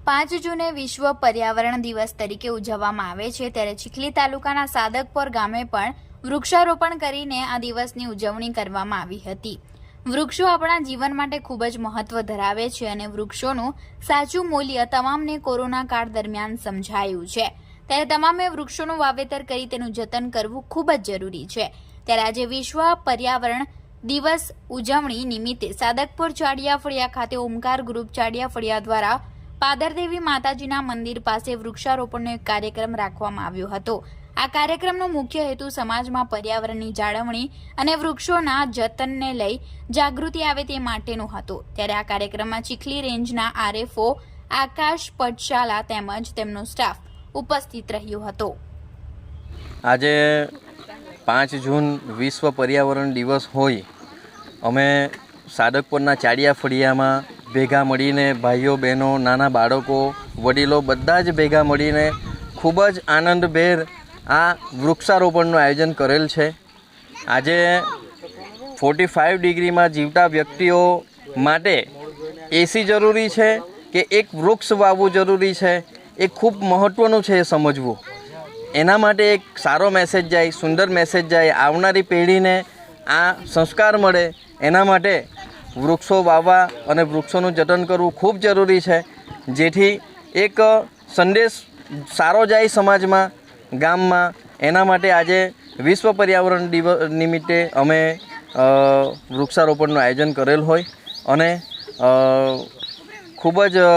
5 જૂને વિશ્વ પર્યાવરણ દિવસ તરીકે ઉજવવામાં આવે છે ત્યારે ચીખલી તાલુકાના સાદકપોર ગામે પણ વૃક્ષારોપણ કરીને આ દિવસની ઉજવણી કરવામાં આવી હતી। વૃક્ષો આપણા જીવન માટે ખૂબ જ મહત્વ ધરાવે છે અને વૃક્ષોનું સાચું મૂલ્ય તમામને કોરોના કાળ દરમિયાન સમજાયું છે। ત્યારે તમામે વૃક્ષોનું વાવેતર કરી તેનું જતન કરવું ખૂબ જ જરૂરી છે। ત્યારે આજે વિશ્વ પર્યાવરણ દિવસ ઉજવણી નિમિત્તે સાદકપોર ચાડિયા ફળિયા ખાતે ઓમકાર ગ્રુપ ચાડિયા ફળિયા દ્વારા પાદરદેવી માતાજીના મંદિર પાસે વૃક્ષારોપણનો એક કાર્યક્રમ રાખવામાં આવ્યો હતો। આ કાર્યક્રમનો મુખ્ય હેતુ સમાજમાં પર્યાવરણની જાળવણી અને વૃક્ષોના જતનને લઈ જાગૃતિ આવે તે માટેનો હતો। ત્યારે આ કાર્યક્રમમાં ચીખલી રેન્જના આરએફઓ આકાશ પટશાલા તેમજ તેમનો સ્ટાફ ઉપસ્થિત રહ્યો હતો। આજે 5 જૂન વિશ્વ પર્યાવરણ દિવસ હોય અમે સાદકપોરના ચાડિયા ફળિયામાં ભેગા મળીને ભાઈઓ બહેનો નાના બાળકો વડીલો બધા જ ભેગા મળીને ખૂબ જ આનંદભેર આ વૃક્ષારોપણનું આયોજન કરેલ છે। આજે 45 ડિગ્રીમાં જીવતા વ્યક્તિઓ માટે એસી જરૂરી છે કે એક વૃક્ષ વાવવું જરૂરી છે એ ખૂબ મહત્ત્વનું છે એ સમજવું। એના માટે એક સારો મેસેજ જાય, સુંદર મેસેજ જાય, આવનારી પેઢીને આ સંસ્કાર મળે એના માટે વૃક્ષો વાવવા અને વૃક્ષોનું જતન કરવું ખૂબ જરૂરી છે જેથી એક સંદેશ સારો જાય સમાજમાં ગામમાં। એના માટે આજે વિશ્વ પર્યાવરણ દિવસ નિમિત્તે અમે વૃક્ષારોપણનું આયોજન કરેલ હોય અને ખૂબ જ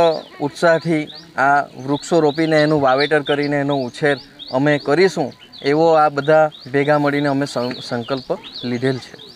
ઉત્સાહથી આ વૃક્ષો રોપીને એનું વાવેતર કરીને એનો ઉછેર અમે કરીશું એવો આ બધા ભેગા મળીને અમે સંકલ્પ લીધેલ છે।